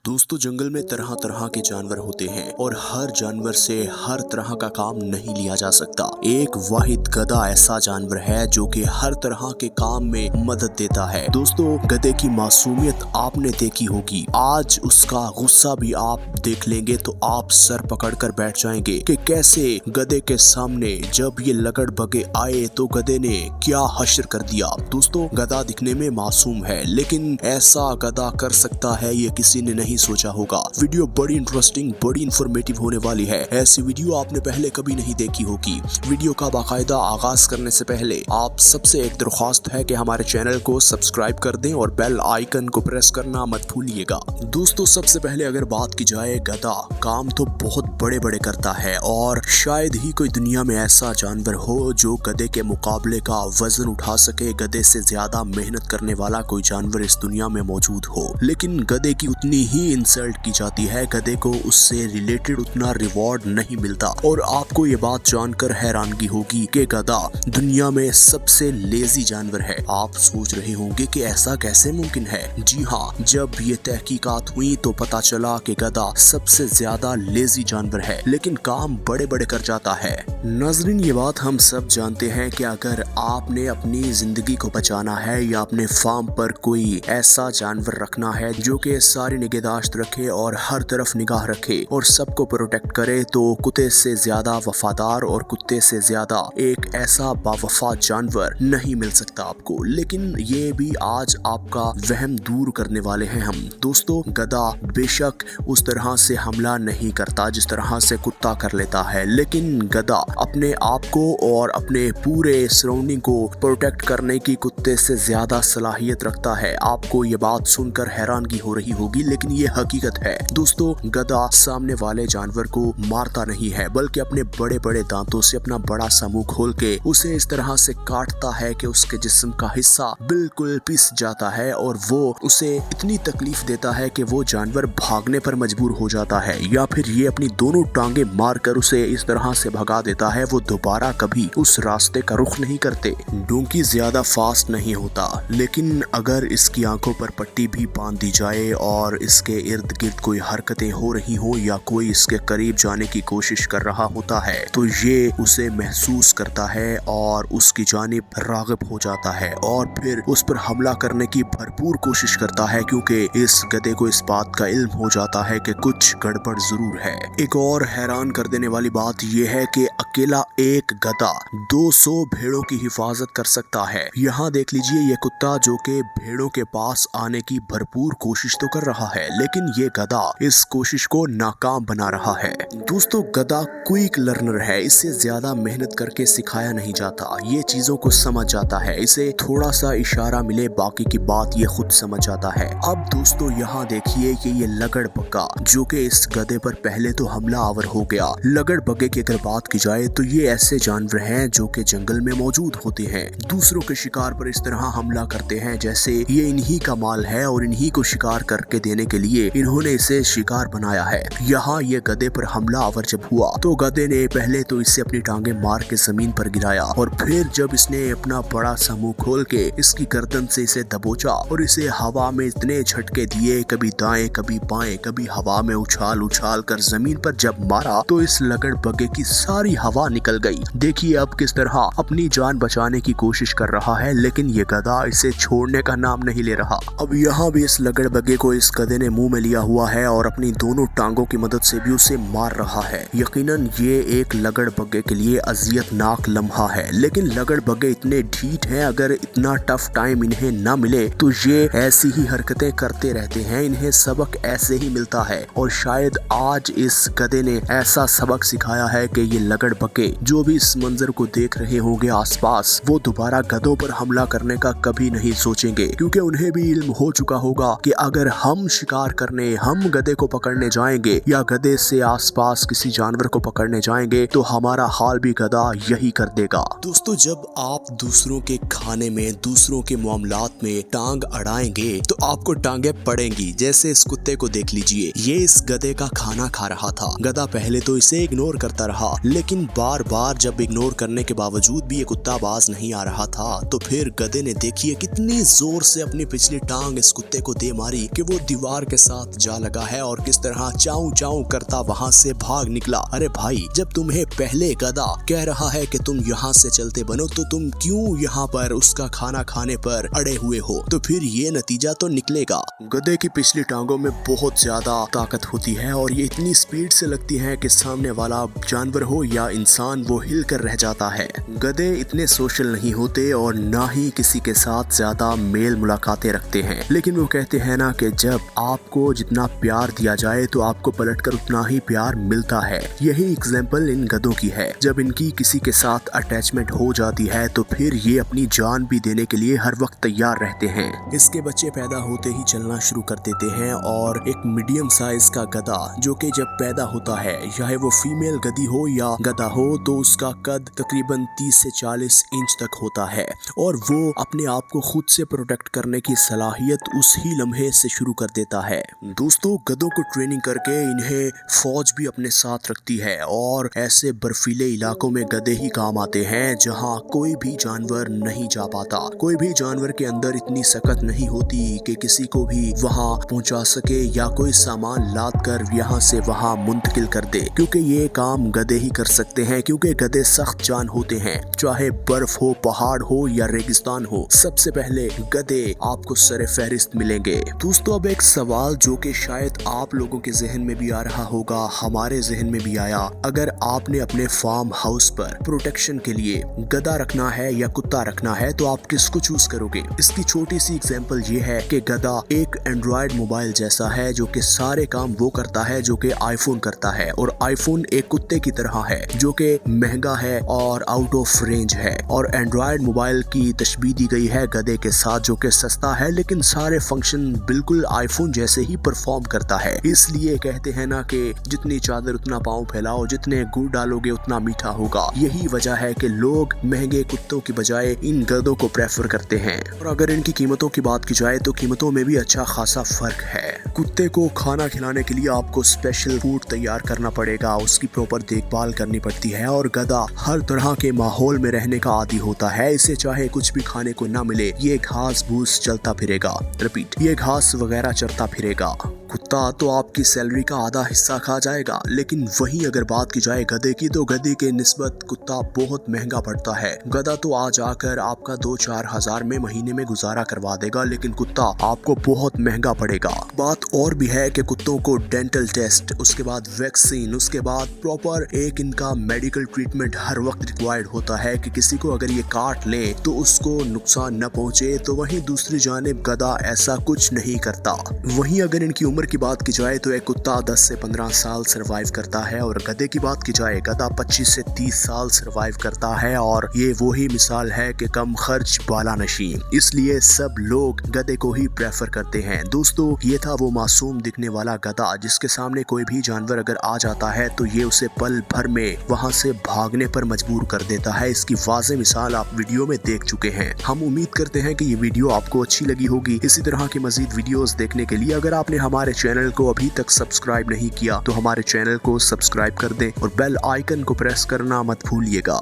दोस्तों जंगल में तरह तरह के जानवर होते हैं और हर जानवर से हर तरह का काम नहीं लिया जा सकता। एक वाहिद गधा ऐसा जानवर है जो कि हर तरह के काम में मदद देता है। दोस्तों गधे की मासूमियत आपने देखी होगी, आज उसका गुस्सा भी आप देख लेंगे तो आप सर पकड़कर बैठ जाएंगे कि कैसे गधे के सामने जब ये लगड़बगे आए तो गधे ने क्या हश्र कर दिया। दोस्तों गधा दिखने में मासूम है लेकिन ऐसा गधा कर सकता है ये किसी ने नहीं सोचा होगा। वीडियो बड़ी इंटरेस्टिंग बड़ी इंफॉर्मेटिव होने वाली है। ऐसी वीडियो आपने पहले कभी नहीं देखी होगी। वीडियो का बाकायदा आगाज करने से पहले आप सबसे एक दरख्वास्त है कि हमारे चैनल को सब्सक्राइब कर दें और बेल आइकन को प्रेस करना मत भूलिएगा। दोस्तों सबसे पहले अगर बात की जाए, गधा काम तो बहुत बड़े बड़े करता है और शायद ही कोई दुनिया में ऐसा जानवर हो जो गधे के मुकाबले का वजन उठा सके। गधे से ज्यादा मेहनत करने वाला कोई जानवर इस दुनिया में मौजूद हो, लेकिन गधे की उतनी ही इंसल्ट की जाती है, गधे को उससे रिलेटेड उतना रिवॉर्ड नहीं मिलता। और आपको ये बात जानकर हैरानगी होगी कि गधा दुनिया में सबसे लेजी जानवर है। आप सोच रहे होंगे कि ऐसा कैसे मुमकिन है। जी हाँ, जब ये तहकीकात हुई तो पता चला कि गधा सबसे ज्यादा लेजी जानवर है लेकिन काम बड़े बड़े कर जाता है। नाज़रीन ये बात हम सब जानते हैं कि अगर आपने अपनी जिंदगी को बचाना है या अपने फार्म पर कोई ऐसा जानवर रखना है जो कि सारी निगहदाश्त रखे और हर तरफ निगाह रखे और सबको प्रोटेक्ट करे, तो कुत्ते से ज्यादा वफादार और कुत्ते से ज्यादा एक ऐसा बावफा जानवर नहीं मिल सकता आपको। लेकिन ये भी आज आपका वहम दूर करने वाले हैं हम। दोस्तों गधा बेशक उस तरह से हमला नहीं करता जिस तरह से कुत्ता कर लेता है, लेकिन गधा अपने आप को और अपने पूरे सराउंडिंग को प्रोटेक्ट करने की कुत्ते से ज्यादा सलाहियत रखता है। आपको ये बात सुनकर हैरानगी हो रही होगी लेकिन ये हकीकत है। दोस्तों गधा सामने वाले जानवर को मारता नहीं है बल्कि अपने बड़े बड़े दांतों से अपना बड़ा सा मुंह खोल के उसे इस तरह से काटता है कि उसके जिस्म का हिस्सा बिल्कुल पिस जाता है और वो उसे इतनी तकलीफ देता है कि वो जानवर भागने पर मजबूर हो जाता है या फिर ये अपनी दोनों टांगे मारकर उसे इस तरह से भगा देता है वो दोबारा कभी उस रास्ते का रुख नहीं करते। डोंकी ज्यादा फास्ट नहीं होता लेकिन अगर इसकी आंखों पर पट्टी भी बांध दी जाए और इसके इर्द गिर्द कोई हरकतें हो रही हो या कोई इसके करीब जाने की कोशिश कर रहा होता है तो ये उसे महसूस करता है और उसकी जानिब राग़िब हो जाता है और फिर उस पर हमला करने की भरपूर कोशिश करता है क्योंकि इस गधे को इस बात का इल्म हो जाता है कि कुछ गड़बड़ जरूर है। एक और हैरान कर देने वाली बात यह है कि अकेला एक गधा 200 भेड़ों की हिफाजत कर सकता है। यहाँ देख लीजिए ये कुत्ता जो कि भेड़ों के पास आने की भरपूर कोशिश तो कर रहा है लेकिन ये गधा इस कोशिश को नाकाम बना रहा है। दोस्तों गधा क्विक लर्नर है, इससे ज्यादा मेहनत करके सिखाया नहीं जाता, ये चीजों को समझ जाता है। इसे थोड़ा सा इशारा मिले बाकी की बात ये खुद समझ जाता है। अब दोस्तों यहाँ देखिए कि ये लगड़बग्गा जो कि इस गधे पर पहले तो हमला आवर हो गया। लगड़बग्गे की अगर बात की जाए तो ये ऐसे जानवर हैं जो कि जंगल में मौजूद होते हैं, दूसरों के शिकार पर इस तरह हमला करते हैं जैसे ये इन्हीं का माल है और इन्हीं को शिकार करके देने के लिए इन्होंने इसे शिकार बनाया है। यहाँ ये गधे पर हमला आवर जब हुआ तो गधे ने पहले तो इसे अपनी टांगे मार के जमीन पर गिराया और फिर जब इसने अपना बड़ा सा मुंह खोल के इसकी गर्दन से इसे दबोचा और इसे हवा में इतने झटके दिए, कभी दाएं कभी बाएं कभी हवा में उछाल उछाल कर जमीन पर जब मारा तो इस लगड़बग्गे की सारी हवा निकल गई। देखिए अब किस तरह अपनी जान बचाने की कोशिश कर रहा है लेकिन ये गधा इसे छोड़ने का नाम नहीं ले रहा। अब यहाँ भी इस लगड़बग्गे को इस गधे ने मुंह में लिया हुआ है और अपनी दोनों टांगों की मदद से भी उसे मार रहा है। यकीनन ये एक लगड़बग्गे के लिए अजियतनाक लम्हा है लेकिन लगड़बग्गे इतने ढीठ हैं, अगर इतना टफ टाइम इन्हें ना मिले तो ये ऐसी ही हरकतें करते रहते हैं, इन्हें सबक ऐसे ही मिलता है। और शायद आज इस गधे ने ऐसा सबक सिखाया है कि ये लगड़बग्गे जो भी इस मंजर को देख रहे होंगे आसपास वो दोबारा गधों पर हमला करने का कभी नहीं सोचेंगे क्योंकि उन्हें भी इल्म हो चुका होगा कि अगर हम शिकार करने हम गधे को पकड़ने जाएंगे या गधे से आसपास किसी जानवर को पकड़ने जाएंगे तो हमारा हाल भी गधा यही कर देगा। दोस्तों जब आप दूसरों के खाने में दूसरों के मामलात में टांग अड़ाएंगे तो आपको टांगे पड़ेंगी। जैसे इस कुत्ते को देख लीजिए, ये इस गधे का खाना खा रहा था। गधा पहले तो इसे इग्नोर करता रहा लेकिन बार बार जब इग्नोर करने के बावजूद भी ये कुत्ता बाज नहीं आ रहा था तो फिर गधे ने देखिए कितनी जोर से अपनी पिछली टांग इस कुत्ते को दे मारी कि वो दीवार के साथ जा लगा है और किस तरह चाऊ चाऊ करता वहाँ से भाग निकला। अरे भाई, जब तुम्हें पहले गधा कह रहा है कि तुम यहाँ से चलते बनो तो तुम क्यों यहाँ पर उसका खाना खाने पर अड़े हुए हो? तो फिर ये नतीजा तो निकलेगा। गधे की पिछली टांगों में बहुत ज्यादा ताकत होती है और ये इतनी स्पीड से लगती है कि सामने वाला जानवर हो या इंसान वो हिल कर रह जाता है। गधे इतने सोशल नहीं होते और ना ही किसी के साथ ज्यादा मेल मुलाकातें रखते हैं, लेकिन वो कहते हैं ना कि जब आपको जितना प्यार दिया जाए तो आपको पलटकर उतना ही प्यार मिलता है। यही एग्जाम्पल इन गधों की है। जब इनकी किसी के साथ अटैचमेंट हो जाती है तो फिर ये अपनी जान भी देने के लिए हर वक्त तैयार रहते हैं। इसके बच्चे पैदा होते ही चलना शुरू कर देते हैं और एक मीडियम साइज का गधा जो कि जब पैदा होता है, चाहे वो फीमेल गधी हो या गधा हो, तो उसका कद तकरीबन 30 से 40 इंच तक होता है और वो अपने आप को खुद से प्रोटेक्ट करने की सलाहियत उसी लम्हे से शुरू कर देता है। दोस्तों, गधों को ट्रेनिंग करके इन्हें फौज भी अपने साथ रखती है और ऐसे बर्फीले इलाकों में गधे ही काम आते हैं जहां कोई भी जानवर नहीं जा पाता। कोई भी जानवर के अंदर इतनी सकत नहीं होती कि किसी को भी वहां पहुंचा सके या कोई सामान लाद कर यहाँ से वहां मुंतकिल कर दे, क्योंकि ये काम गधे ही कर सकते हैं। क्योंकि गधे सख्त जान होते हैं, चाहे बर्फ हो, पहाड़ हो या रेगिस्तान हो, सबसे पहले गधे आपको सरे फहरिस्त मिलेंगे। दोस्तों, अब एक सवाल जो कि शायद आप लोगों के जहन में भी आ रहा होगा, हमारे जहन में भी आया, अगर आपने अपने फार्म हाउस पर प्रोटेक्शन के लिए गधा रखना है या कुत्ता रखना है तो आप किसको चूज करोगे? इसकी छोटी सी एग्जांपल ये है कि गधा एक एंड्रॉयड मोबाइल जैसा है जो कि सारे काम वो करता है जो कि आईफोन करता है, और आईफोन एक कुत्ते की तरह है जो कि महंगा है और आउट ऑफ रेंज है, और एंड्रॉयड मोबाइल की तशबीह दी गई है गधे के साथ जो कि सस्ता है लेकिन सारे फंक्शन बिल्कुल आईफोन जैसे ही परफॉर्म करता है। इसलिए कहते हैं ना कि जितनी चादर उतना पाँव फैलाओ, जितने गुड़ डालोगे उतना मीठा होगा। यही वजह है कि लोग महंगे कुत्तों की बजाय इन गधों को प्रेफर करते हैं। और अगर इनकी कीमतों की बात की जाए तो कीमतों में भी अच्छा खासा फर्क है। कुत्ते को खाना खिलाने के लिए आपको स्पेशल फूड तैयार करना पड़ेगा, उसकी प्रॉपर देखभाल करनी पड़ती है, और गधा हर तरह के माहौल में रहने का आदी होता है। इसे चाहे कुछ भी खाने को ना मिले, ये घास भूस चलता फिरेगा, रिपीट, ये घास वगैरह चरता फिरेगा। कुत्ता तो आपकी सैलरी का आधा हिस्सा खा जाएगा, लेकिन वहीं अगर बात की जाए गधे की तो गधे के निस्बत कुत्ता बहुत महंगा पड़ता है। गधा तो आज आकर आपका 2-4 हजार में महीने में गुजारा करवा देगा, लेकिन कुत्ता आपको बहुत महंगा पड़ेगा। बात और भी है कि कुत्तों को डेंटल टेस्ट, उसके बाद वैक्सीन, उसके बाद प्रॉपर एक इनका मेडिकल ट्रीटमेंट हर वक्त रिक्वायर्ड होता है कि किसी को अगर ये काट ले तो उसको नुकसान न पहुंचे। तो वहीं दूसरी जानिब गधा ऐसा कुछ नहीं करता। वहीं अगर इनकी उम्र की बात की जाए तो एक कुत्ता 10 से 15 साल सरवाइव करता है और गधे की बात की जाए गधा 25 से 30 साल सरवाइव करता है, और ये वही मिसाल है कि कम खर्च बाला नशीं, इसलिए सब लोग गधे को ही प्रेफर करते हैं। दोस्तों, ये था वो मासूम दिखने वाला गधा जिसके सामने कोई भी जानवर अगर आ जाता है तो ये उसे पल भर में वहां से भागने पर मजबूर कर देता है। इसकी वाज़ेह मिसाल आप वीडियो में देख चुके हैं। हम उम्मीद करते हैं कि ये वीडियो आपको अच्छी लगी होगी। इसी तरह की मजीद वीडियोस देखने के लिए अगर आपने हमारे चैनल को अभी तक सब्सक्राइब नहीं किया तो हमारे चैनल को सब्सक्राइब कर दें और बेल आइकन को प्रेस करना मत भूलिएगा।